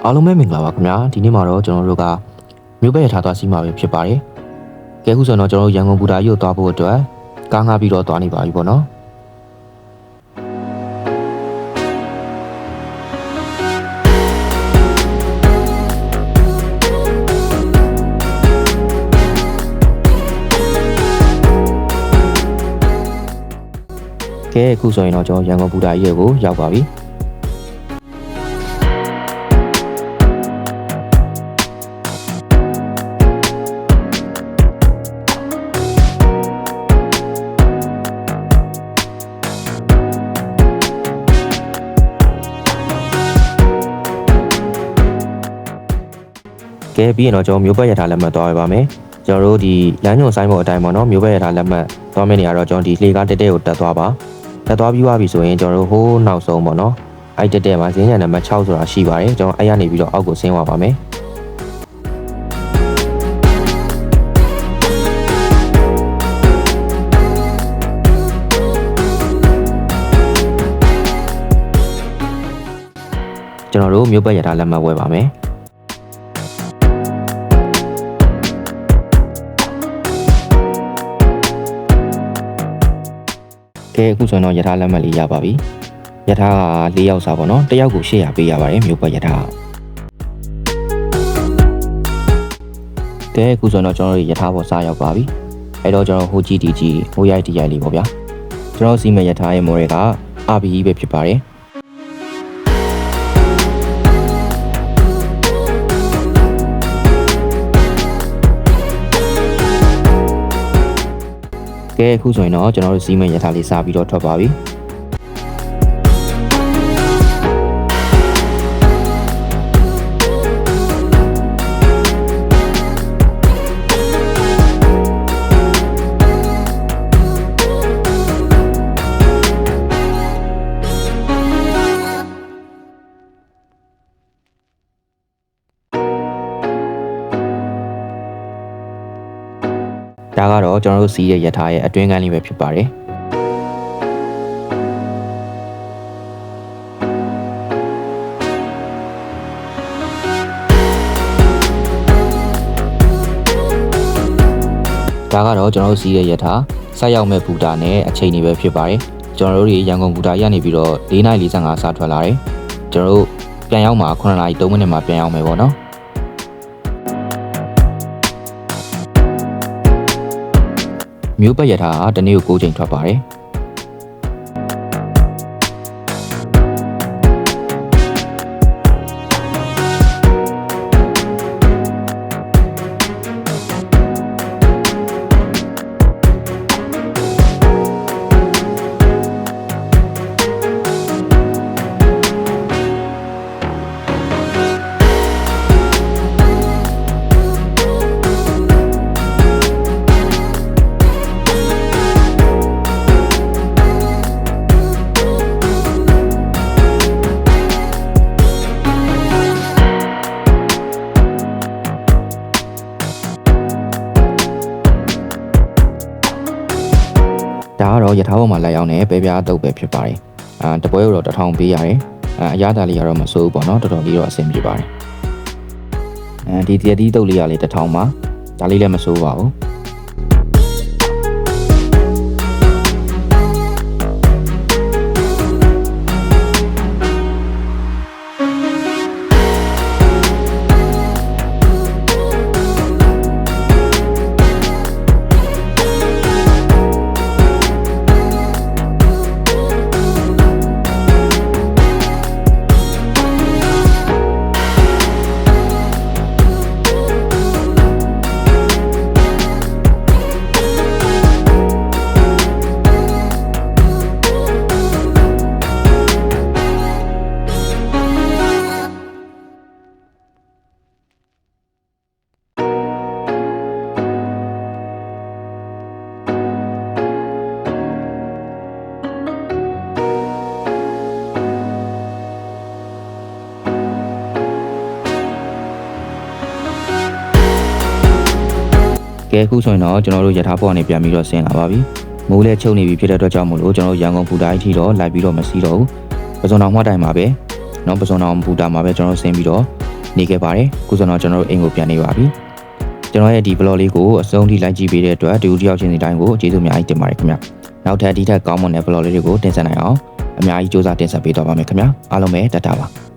အားလုံးပဲမင်္ဂလာပါခင်ဗျာဒီနေ့မှာတော့ကျွန်တော်တို့ကမြို့ပဲရထားသွားစီးမှာပဲဖြစ်ပါတယ်ကဲခုဆိုတော့ကျွန်တော်တို့ရန်ကုန်ဘူတာကြီးကိုသွားဖို့အတွက်ကားငှားပြီးတော့သွားနေပါပြီပေါ့နော်ကဲခုဆိုရင်တော့ကျွန်တော်ရန်ကုန်ဘူတာကြီးကိုရောက်ပါပြီကဲပြီးရင်တော့ကျွန်တော်မျိုးပတ်ရထားလက်မှတ်သွားရပါမယ်ကျွန်တော်တို့ဒီလမ်းညွန်ဆိုင်ပေါ်အတိုင်းပေါ့နော်မျိုးပတ်ရထားလက်မှတ်သွားမယ့်နေရာတော့ကျွန်တော်ဒီလှေကားတက်တဲ့ကိုတက်သွားပါတက်သွားပြီးသွားပြီဆိုရင်ကျွန်တော်တို့ဟိုးနောက်ဆုံးပေါ့နော်အဲ့တက်တဲ့မှာဈေးညံနံပါတ်6ဆိုတာရှိပါတယ်ကျွန်တော်အဲ့ရနေပြီးတော့အောက်ကိုဆင်းသွားပါမယ်ကျွန်တော်တို့မျိုးပတ်ရထားလက်မှတ်ဝယ်ပါမယ်ကဲအခုဆိုတော့ယထာလက်မှတ်လေးရပါပြီယထာက4ယောက်စာပေါ့နော်တစ်ယောက်ကို800ပေးရပါတယ်မျိုးပတ်ယထာကဲအခုဆိုတော့ကျွန်တော်တို့ယထာပေါ်စားရောက်ပါပြီအဲ့တော့ကျွန်တော်ဟိုကြီးတီကြီးဟိုရိုက်တီရိုက်လေးပေါ့ဗျာကျွန်တော်စီမယထာရဲ့မော်တွေက RBE ပဲဖြစ်ပါတယ်ကဲအခုဆိုရင်တော့ကျွန်တော်တို့စီးမဲ့ရထားလေးစားပြီးတော့ထွက်ပါပြီဒါကတော့ကျွန်တော်တို့စီးရဲ့ရထားရဲ့အတွင်းကန်းလေးပဲဖြစ်ပါတယ်ဒါကတော့ကျွန်တော်တို့စီးရဲ့ရထားဆက်ရောက်မဲ့ဘူတာနဲ့အချိန်တွေပဲဖြစ်ပါတယ်ကျွန်တော်တို့ရန်ကုန်ဘူတာရနေပြီးတော့4:45စထွက်လာတယ်ကျွန်တော်တို့ပြန်ရောက်မှာ9:03မိနစ်မှာပြန်ရောက်မယ်ပေါ့နော်မျိုးပတ်ရထားကတနေ့ကို9ချိန်ထွက်ပါတယ်ဒါကတော့ရထားပေါ်မှာလိုက်အောင်နဲ့ပဲပြားအတုပ်ပဲဖြစ်ပါတယ်တပွဲတော့1000ပေးရတယ်အရသာလေးကတော့မစိုးဘူးပေါ့နော်တော်တော်လေးတော့အဆင်ပြေပါတယ်ဒီတရတီးတုပ်လေးကလေး1000ပါဒါလေးလည်းမစိုးပါဘူးကဲအခုဆိုရင်တော့ကျွန်တော်တို့ရထားပေါ်ကနေပြန်ပြီးတော့ဆင်းလာပါပြီမိုးလဲချုပ်နေပြီဖြစ်တဲ့အတွက်ကြောင့်မို့လို့ကျွန်တော်တို့ရန်ကုန်ဘူတာကြီးထိတော့လိုက်ပြီးတော့မစီးတော့ဘူးပစုံတော်မှတ်တိုင်မှာပဲเนาะပစုံတော်ဘူတာမှာပဲကျွန်တော်တို့ဆင်းပြီးတော့ နေခဲ့ပါတယ်ခုဆိုတော့ကျွန်တော်တို့အိမ်ကိုပြန်နေပါပြီကျွန်တော်ရဲ့ဒီ blog လေးကိုအဆုံးထိလိုက်ကြည့်ပေးတဲ့အတွက်တူတူတယောက်ချင်းစီတိုင်းကိုကျေးဇူးအများကြီးတင်ပါတယ်ခင်ဗျနောက်ထပ်ဒီထက်ကောင်းမွန်တဲ့ blog လေးတွေကိုတင်ဆက်နိုင်အောင်အများကြီးစူးစမ်းတင်ဆက်ပေးတော့ပါမယ်ခင်ဗျအားလုံးပဲတတ်တာပါ